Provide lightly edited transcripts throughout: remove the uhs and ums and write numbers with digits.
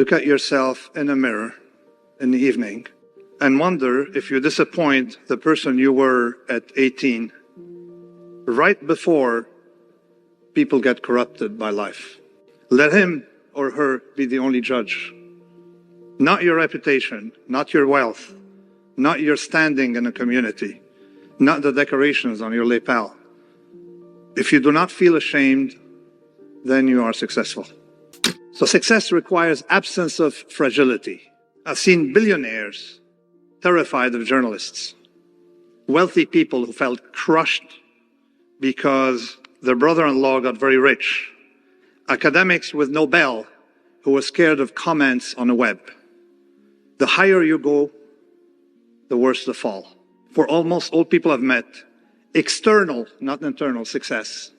Look at yourself in a mirror in the evening and wonder if you disappoint the person you were at 18, right before people get corrupted by life. Let him or her be the only judge. Not your reputation, not your wealth, not your standing in a community, not the decorations on your lapel. If you do not feel ashamed, then you are successful. So success requires absence of fragility. I've seen billionaires terrified of journalists, wealthy people who felt crushed because their brother-in-law got very rich, academics with Nobel who were scared of comments on the web. The higher you go, the worse the fall. For almost all people I've met, external, not internal success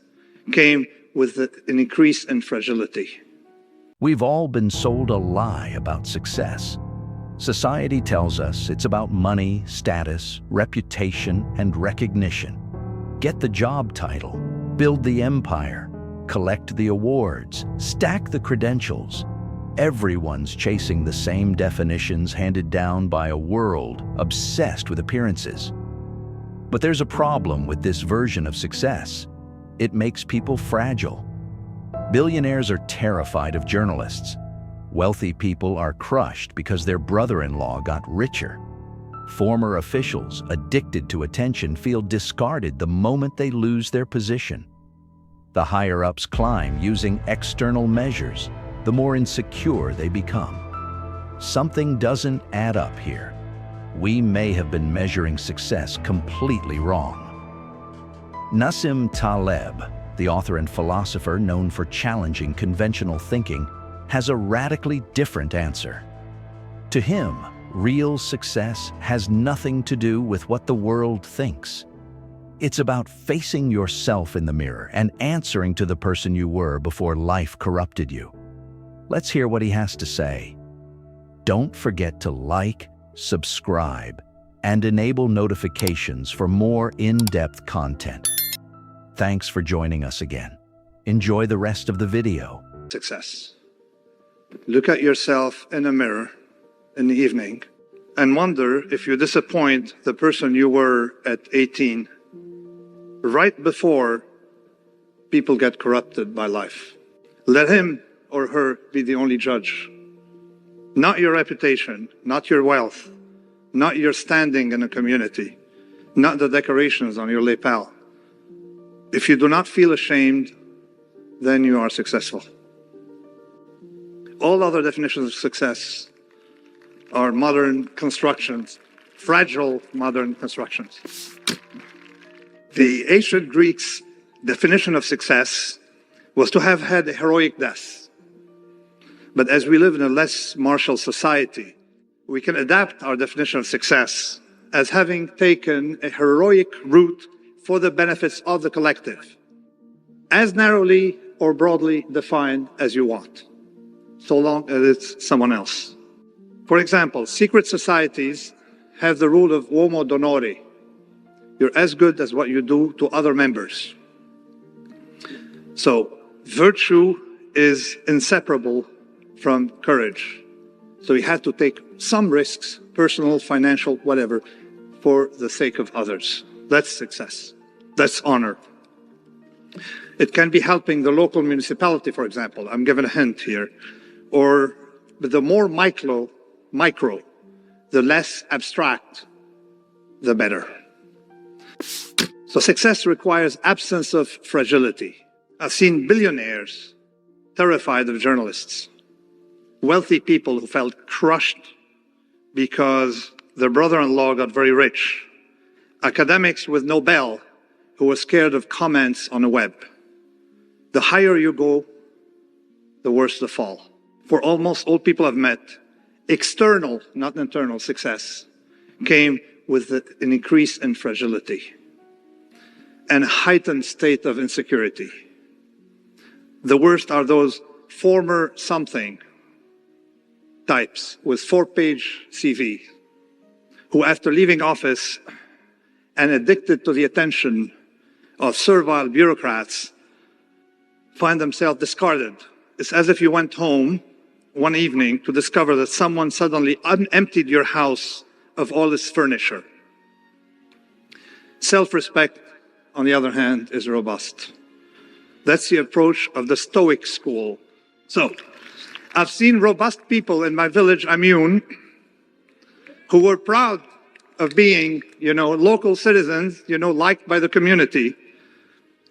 came with an increase in fragility. We've all been sold a lie about success. Society tells us it's about money, status, reputation, and recognition. Get the job title, build the empire, collect the awards, stack the credentials. Everyone's chasing the same definitions handed down by a world obsessed with appearances. But there's a problem with this version of success. It makes people fragile. Billionaires are terrified of journalists. Wealthy people are crushed because their brother-in-law got richer. Former officials, addicted to attention, feel discarded the moment they lose their position. The higher-ups climb using external measures, the more insecure they become. Something doesn't add up here. We may have been measuring success completely wrong. Nassim Taleb, the author and philosopher known for challenging conventional thinking, has a radically different answer. To him, real success has nothing to do with what the world thinks. It's about facing yourself in the mirror and answering to the person you were before life corrupted you. Let's hear what he has to say. Don't forget to like, subscribe, and enable notifications for more in-depth content. Thanks for joining us again. Enjoy the rest of the video. Success. Look at yourself in a mirror in the evening and wonder if you disappoint the person you were at 18, right before people get corrupted by life. Let him or her be the only judge. Not your reputation, not your wealth, not your standing in a community, not the decorations on your lapel. If you do not feel ashamed, then you are successful. All other definitions of success are modern constructions, fragile modern constructions. The ancient Greeks' definition of success was to have had a heroic death. But as we live in a less martial society, we can adapt our definition of success as having taken a heroic route for the benefits of the collective, as narrowly or broadly defined as you want, so long as it's someone else. For example, secret societies have the rule of uomo d'onore. You're as good as what you do to other members. So virtue is inseparable from courage. So you had to take some risks, personal, financial, whatever, for the sake of others. That's success. That's honor. It can be helping the local municipality, for example. I'm giving a hint here. Or the more micro, the less abstract, the better. So success requires absence of fragility. I've seen billionaires terrified of journalists, wealthy people who felt crushed because their brother-in-law got very rich, academics with Nobel who were scared of comments on the web. The higher you go, the worse the fall. For almost all people I've met, external, not internal success came with an increase in fragility and a heightened state of insecurity. The worst are those former something types with 4-page CV who, after leaving office and addicted to the attention of servile bureaucrats, find themselves discarded. It's as if you went home one evening to discover that someone suddenly emptied your house of all its furniture. Self-respect, on the other hand, is robust. That's the approach of the Stoic school. So, I've seen robust people in my village, Amyun, who were proud of being, local citizens, liked by the community.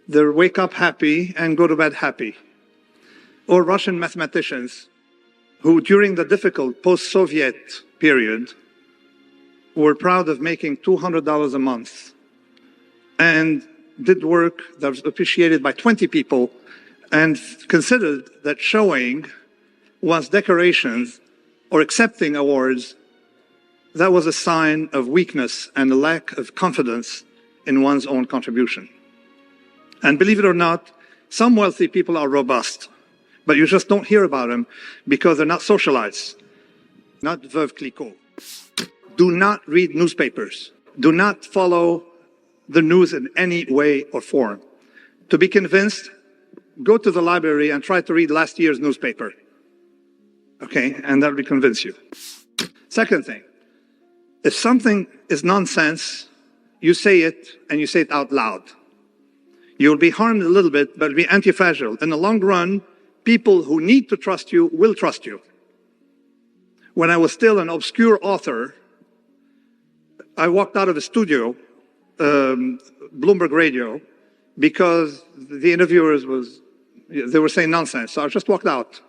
They wake up happy and go to bed happy. Or Russian mathematicians who, during the difficult post-Soviet period, were proud of making $200 a month and did work that was appreciated by 20 people and considered that showing one's decorations or accepting awards, that was a sign of weakness and a lack of confidence in one's own contribution. And believe it or not, some wealthy people are robust, but you just don't hear about them because they're not socialized. Not Veuve Clicquot. Do not read newspapers. Do not follow the news in any way or form. To be convinced, go to the library and try to read last year's newspaper. Okay, and that'll convince you. Second thing, if something is nonsense, you say it and you say it out loud. You'll be harmed a little bit, but it'll be anti-fragile. In the long run, people who need to trust you will trust you. When I was still an obscure author, I walked out of a studio, Bloomberg Radio, because the interviewers they were saying nonsense. So I just walked out.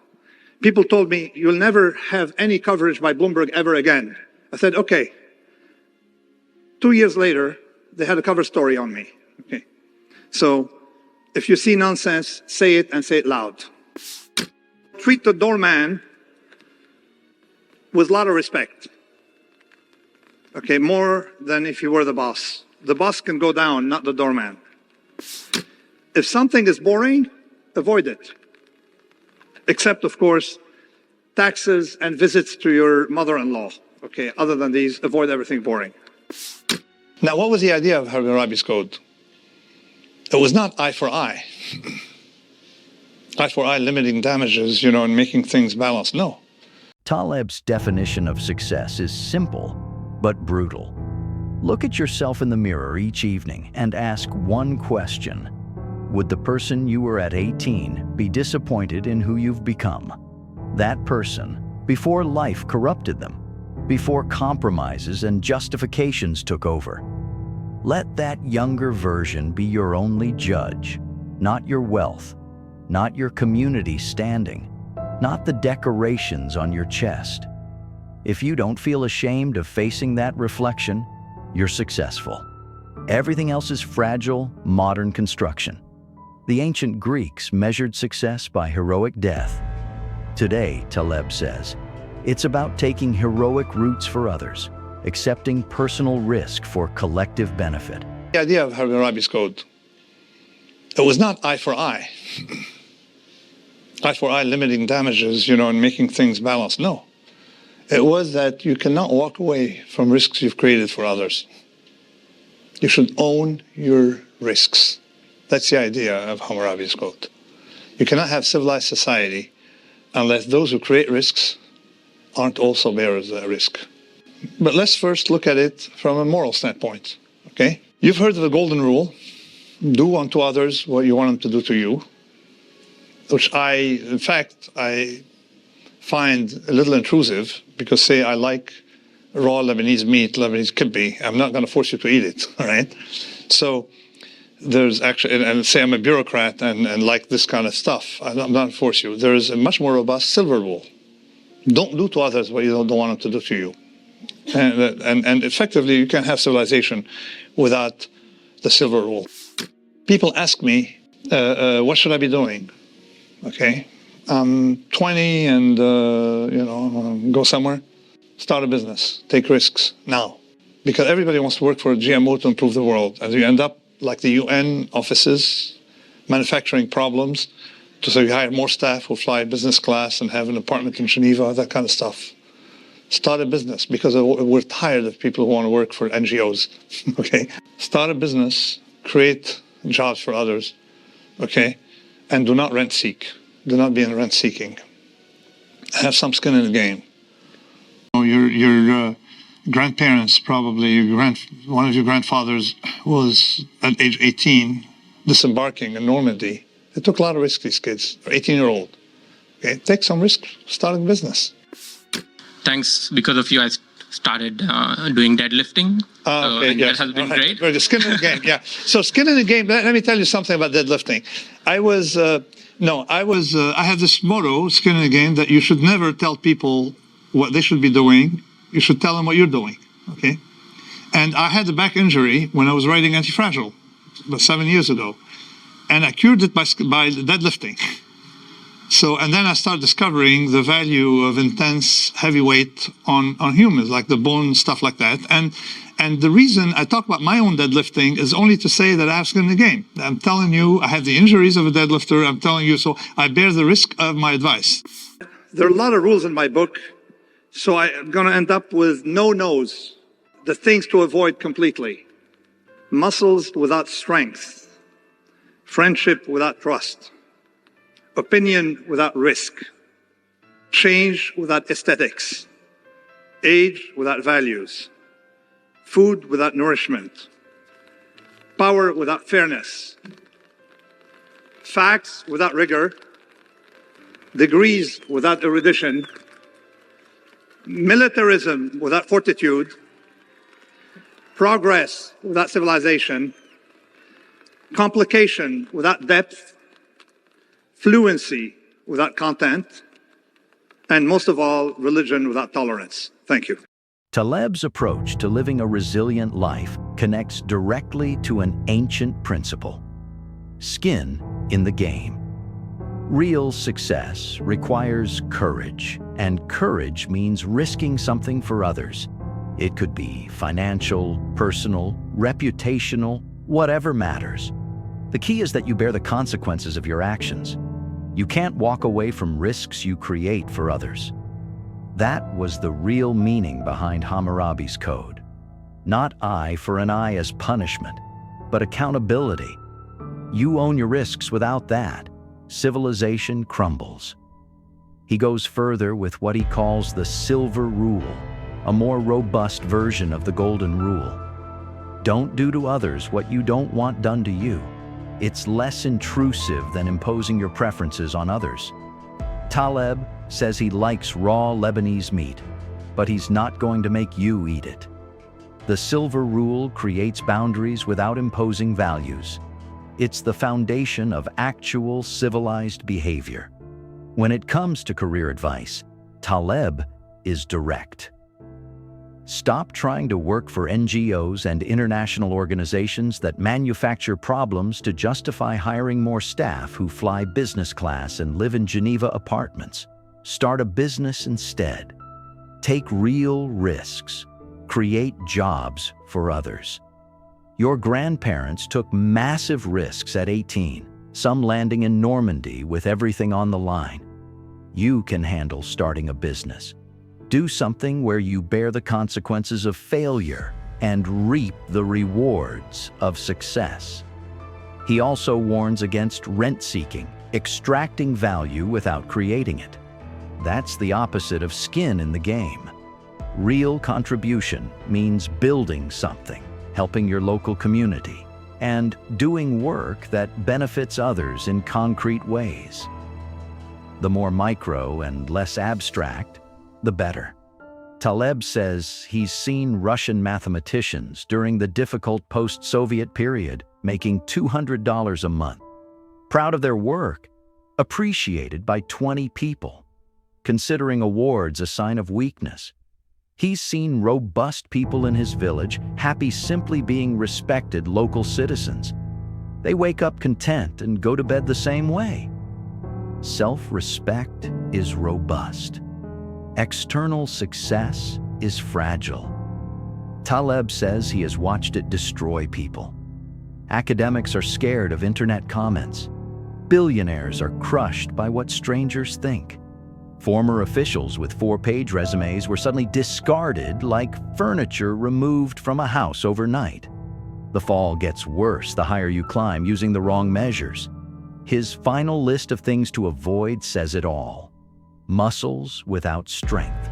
People told me, you'll never have any coverage by Bloomberg ever again. I said, okay. 2 years later, they had a cover story on me. Okay. So if you see nonsense, say it and say it loud. Treat the doorman with a lot of respect. Okay, more than if you were the boss. The boss can go down, not the doorman. If something is boring, avoid it. Except, of course, taxes and visits to your mother-in-law. Okay, other than these, avoid everything boring. Now, what was the idea of Hammurabi's Code? It was not eye for eye. Eye for eye, limiting damages, and making things balanced. No. Taleb's definition of success is simple, but brutal. Look at yourself in the mirror each evening and ask one question. Would the person you were at 18 be disappointed in who you've become? That person, before life corrupted them, before compromises and justifications took over. Let that younger version be your only judge, not your wealth, not your community standing, not the decorations on your chest. If you don't feel ashamed of facing that reflection, you're successful. Everything else is fragile, modern construction. The ancient Greeks measured success by heroic death. Today, Taleb says, it's about taking heroic routes for others, accepting personal risk for collective benefit. The idea of Hammurabi's Code, it was not eye for eye. Eye for eye, limiting damages, and making things balanced. No. It was that you cannot walk away from risks you've created for others. You should own your risks. That's the idea of Hammurabi's Code. You cannot have civilized society unless those who create risks aren't also bearers of that risk. But let's first look at it from a moral standpoint, okay? You've heard of the golden rule, do unto others what you want them to do to you, which in fact, I find a little intrusive because, say, I like raw Lebanese meat, Lebanese kibbeh. I'm not going to force you to eat it, all right? So there's actually, and say I'm a bureaucrat and like this kind of stuff. I'm not going to force you. There's a much more robust silver rule. Don't do to others what you don't want them to do to you. And effectively, you can't have civilization without the silver rule. People ask me, what should I be doing? Okay, I'm 20 and, I want to go somewhere. Start a business. Take risks now. Because everybody wants to work for a GMO to improve the world. And you end up like the UN offices, manufacturing problems. So you hire more staff who fly business class and have an apartment in Geneva, that kind of stuff. Start a business, because we're tired of people who want to work for NGOs, okay? Start a business, create jobs for others, okay? And do not rent seek. Do not be in rent seeking. have some skin in the game. Your grandparents, probably one of your grandfathers was at age 18 disembarking in Normandy. They took a lot of risks, these kids, 18-year-old. Okay, take some risk starting business. Thanks, because of you, I started doing deadlifting. Okay, yes. That has been right. great. The skin in the game, yeah. So skin in the game, let me tell you something about deadlifting. I have this motto, skin in the game, that you should never tell people what they should be doing. You should tell them what you're doing, okay? And I had a back injury when I was riding Anti-Fragile about 7 years ago. And I cured it by deadlifting. So, and then I started discovering the value of intense heavy weight on humans, like the bone, stuff like that. And the reason I talk about my own deadlifting is only to say that I have skin in the game. I'm telling you, I have the injuries of a deadlifter. I'm telling you, so I bear the risk of my advice. There are a lot of rules in my book, so I'm going to end up with no-nos, the things to avoid completely. Muscles without strength, friendship without trust, opinion without risk, change without aesthetics, age without values, food without nourishment, power without fairness, facts without rigor, degrees without erudition, militarism without fortitude, progress without civilization, complication without depth, fluency without content, and most of all, religion without tolerance. Thank you. Taleb's approach to living a resilient life connects directly to an ancient principle: skin in the game. Real success requires courage, and courage means risking something for others. It could be financial, personal, reputational, whatever matters. The key is that you bear the consequences of your actions. You can't walk away from risks you create for others. That was the real meaning behind Hammurabi's code. Not eye for an eye as punishment, but accountability. You own your risks. Without that, civilization crumbles. He goes further with what he calls the Silver Rule, a more robust version of the Golden Rule. Don't do to others what you don't want done to you. It's less intrusive than imposing your preferences on others. Taleb says he likes raw Lebanese meat, but he's not going to make you eat it. The Silver Rule creates boundaries without imposing values. It's the foundation of actual civilized behavior. When it comes to career advice, Taleb is direct. Stop trying to work for NGOs and international organizations that manufacture problems to justify hiring more staff who fly business class and live in Geneva apartments. Start a business instead. Take real risks. Create jobs for others. Your grandparents took massive risks at 18, some landing in Normandy with everything on the line. You can handle starting a business. Do something where you bear the consequences of failure and reap the rewards of success. He also warns against rent-seeking, extracting value without creating it. That's the opposite of skin in the game. Real contribution means building something, helping your local community, and doing work that benefits others in concrete ways. The more micro and less abstract, the better. Taleb says he's seen Russian mathematicians during the difficult post-Soviet period making $200 a month. Proud of their work, appreciated by 20 people, considering awards a sign of weakness. He's seen robust people in his village happy simply being respected local citizens. They wake up content and go to bed the same way. Self-respect is robust. External success is fragile. Taleb says he has watched it destroy people. Academics are scared of internet comments. Billionaires are crushed by what strangers think. Former officials with 4-page resumes were suddenly discarded like furniture removed from a house overnight. The fall gets worse the higher you climb using the wrong measures. His final list of things to avoid says it all. muscles without strength,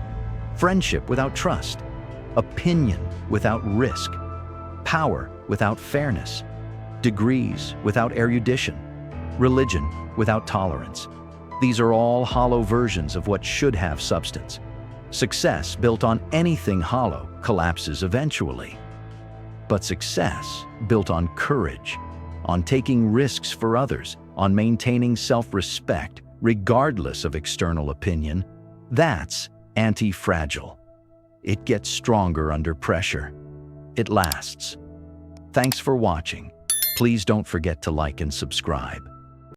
friendship without trust, opinion without risk, power without fairness, degrees without erudition, religion without tolerance. These are all hollow versions of what should have substance. Success built on anything hollow collapses eventually. But success built on courage, on taking risks for others, on maintaining self-respect regardless of external opinion, that's anti-fragile. It gets stronger under pressure. It lasts. Thanks for watching. Please don't forget to like and subscribe.